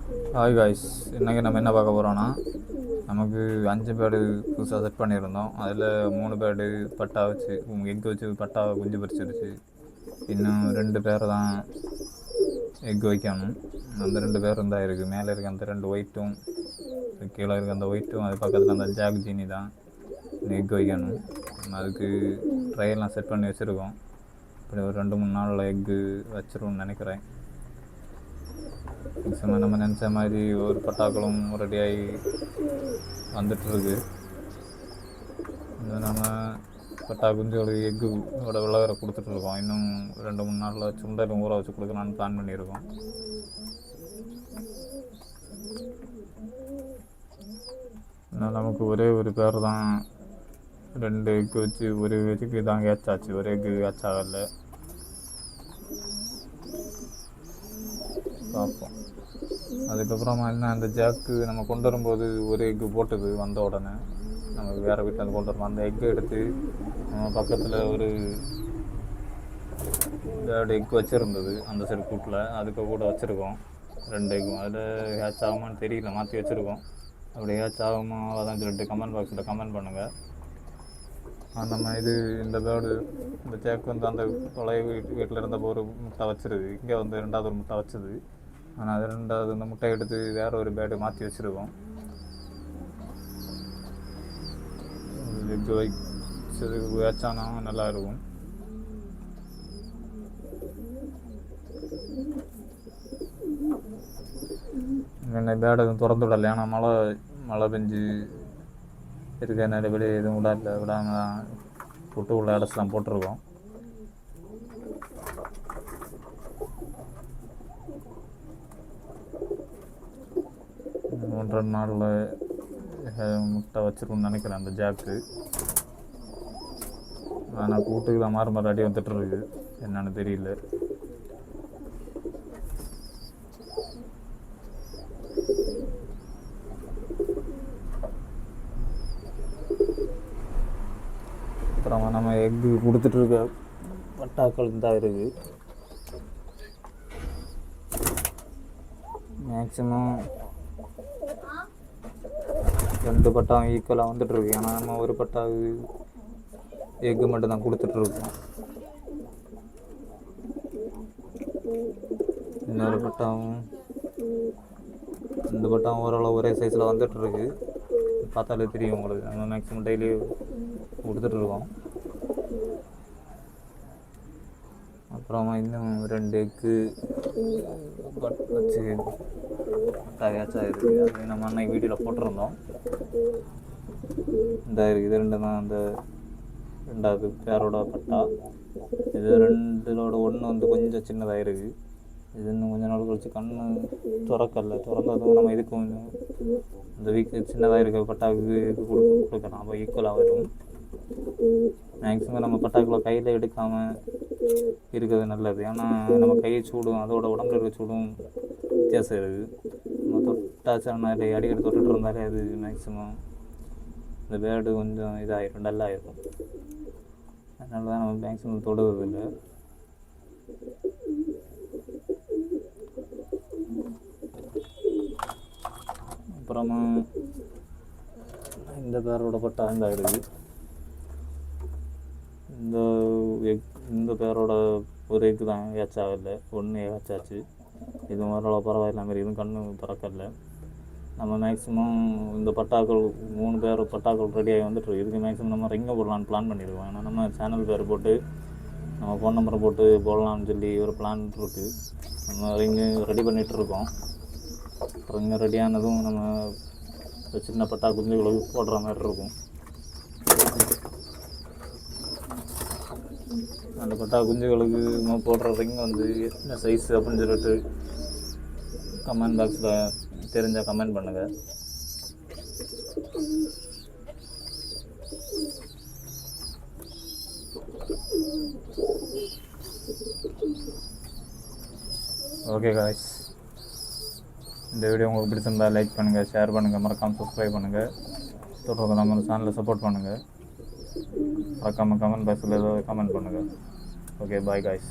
Hi guys, இன்றைக்கி நம்ம என்ன பார்க்க போகிறோன்னா, நமக்கு 5 பேடு புதுசாக செட் பண்ணியிருந்தோம். அதில் 3 பேடு பட்டா வச்சு எக் வச்சு பட்டா குஞ்சு பறிச்சிருச்சு. இன்னும் 2 பேர் தான் எக் வைக்கணும். அந்த 2 பேர் தான் இருக்குது. மேலே இருக்க அந்த 2 ஒயிட்டும், கீழே இருக்க அந்த ஒயிட்டும், அது பக்கத்தில் அந்த ஜாக் ஜீனி தான் எக் வைக்கணும். அதுக்கு ட்ரையெல்லாம் செட் பண்ணி வச்சுருக்கோம். இப்படி ஒரு 2-3 நாளில் எக்கு வச்சிருவோம்னு நினைக்கிறேன். மேக்ஸிமம் நம்ம நினச்ச மாதிரி ஒரு பட்டாக்களும் ரெடியாகி வந்துட்டுருக்கு. நம்ம பட்டா குஞ்சுகளுக்கு எக்கோட விளையாட கொடுத்துட்ருக்கோம். இன்னும் 2-3 நாளில் சுண்டலும் ஊற வச்சு கொடுக்கலான்னு பிளான் பண்ணியிருக்கோம். இன்னும் நமக்கு ஒரே ஒரு பேர் தான் 2 எக்கு வச்சு ஒரு எக்கு தான் கேட்ச் ஆச்சு. ஒரு எக்கு கேட்ச் ஆகலை. பார்ப்போம். அதுக்கப்புறமா என்ன, அந்த ஜாக்கு நம்ம கொண்டு வரும்போது ஒரு எக்கு போட்டது வந்த உடனே நம்ம வேறு வீட்டில் வந்து கொண்டு வருவோம். அந்த எக்கு எடுத்து நம்ம பக்கத்தில் ஒரு பேர்டு எக் வச்சுருந்தது அந்த சைடு கூட்டில், அதுக்கு கூட வச்சுருக்கோம் 2 எக்கும். அதில் ஹேட்ச் ஆகுமான்னு தெரியல, மாற்றி வச்சுருக்கோம். அப்படி ஹேட்ச் ஆகுமா அதான் சொல்லிட்டு கமெண்ட் பாக்ஸில் கமெண்ட் பண்ணுங்கள். நம்ம இந்த பேர்டு இந்த ஜாக்கு வந்து அந்த தொலை வீட்டில் இருந்தப்போ ஒரு முட்டை வச்சுருது. இங்கே வந்து 2வது ஒரு முட்டை வச்சுது. ஆனால் அது 2வது இந்த முட்டை எடுத்து வேறு ஒரு பேர்டு மாற்றி வச்சுருக்கோம். எக்கு வச்சது வச்சானா நல்லா இருக்கும். என்ன பேர்டு எதுவும் திறந்து விடலை, ஏன்னா மழை பெஞ்சு இருக்க நிறைய வெளியே எதுவும் விடாமல் போட்டு உள்ள அடைச்சலாம் போட்டிருக்கோம். ஒன்றரை நாளில் முட்டை வச்சிருக்குன்னு நினைக்கிறேன் அந்த ஜாக்கு. ஆனால் கூட்டுக்கு தான் மாறு அடி வந்துட்டுருக்கு, என்னன்னு தெரியல. அப்புறமா நம்ம எக்கு கொடுத்துட்ருக்க பட்டாக்கள் தான் இருக்குது. மேக்ஸிமம் 2 பட்டாவும் ஈக்குவலாக வந்துட்டுருக்கு. ஏன்னா நம்ம ஒரு பட்டாவுக்கு எக்கு மட்டும் தான் கொடுத்துட்ருக்கோம். இன்னொரு பட்டாவும் இந்த பட்டாவும் ஓரளவு ஒரே சைஸில் வந்துட்டுருக்கு. பார்த்தாலே தெரியும் உங்களுக்கு. நம்ம மேக்ஸிமம் டெய்லி கொடுத்துட்ருக்கோம். அப்புறமா இன்னும் 2 எக்கு வச்சு தயாரிச்சா இருக்குது. அது நம்ம அன்னைக்கு வீடியோவில் போட்டிருந்தோம். இந்த இருக்குது 2 தான் அந்த 2வது பேரோட பட்டா. இது 2லோட 1 வந்து கொஞ்சம் சின்னதாக இருக்குது. இது இன்னும் கொஞ்சம் நாள் கழிச்சு கண்ணு திறந்ததும் நம்ம இதுக்கு கொஞ்சம் இந்த வீக்கு சின்னதாக இருக்க பட்டாவுக்கு இது கொடுக்கலாம். அப்போ ஈக்குவலாக வரும். மேக்ஸிமம் நம்ம பட்டாக்களை கையில் எடுக்காமல் இருக்கிறது நல்லது. ஏன்னா நம்ம கையை சூடும் அதோட உடம்புல இருக்க சூடும் வித்தியாசம் இருக்குது. நம்ம தொட்டாச்சுன்னா இல்லை அடிக்கடி தொட்டுட்டு இருந்தாலே அது மேக்ஸிமம் இந்த பேர்டு கொஞ்சம் இதாகிடும், டல்லாகிடும். அதனால தான் நம்ம மேக்ஸிமம் தொடுறது இல்லை. அப்புறமா இந்த பேரோட பட்டா இந்த இருக்குது. இந்த பேரோட ஒரு எக்கு தான் ஹேட்ச் ஆகலை, 1 ஹேட்ச் ஆச்சு. இது ஓரளவு பரவாயில்ல மாதிரி இதுவும் கண்ணு திறக்கல. நம்ம மேக்ஸிமம் இந்த பட்டாக்கள் 3 பேர் பட்டாக்கள் ரெடியாகி வந்துட்டு இதுக்கு மேக்ஸிமம் நம்ம ரிங்கை போடலான்னு பிளான் பண்ணிடுவோம். ஏன்னா நம்ம சேனல் பேர் போட்டு நம்ம ஃபோன் நம்பரை போட்டு போடலான்னு சொல்லி ஒரு பிளான் இருக்குது. நம்ம ரிங்கு ரெடி பண்ணிகிட்ருக்கோம். ரிங்கு ரெடியானதும் நம்ம சின்ன பட்டா குஞ்சுகளுக்கு போடுற மாதிரி இருக்கும். அந்த பட்டா குஞ்சுகளுக்கு நம்ம போடுற ரிங் வந்து என்ன சைஸ் அப்படின்னு சொல்லிட்டு கமெண்ட் பாக்ஸில் தெரிஞ்சால் கமெண்ட் பண்ணுங்கள். ஓகே காய்ஸ், இந்த வீடியோ உங்களுக்கு பிடிச்சிருந்தால் லைக் பண்ணுங்கள், ஷேர் பண்ணுங்கள், மறக்காமல் சப்ஸ்கிரைப் பண்ணுங்கள். தொடர்ந்து நம்ம சேனலை சப்போர்ட் பண்ணுங்கள். மறக்காமல் கமெண்ட் பாக்ஸில் ஏதோ கமெண்ட் பண்ணுங்கள். Okay, bye guys.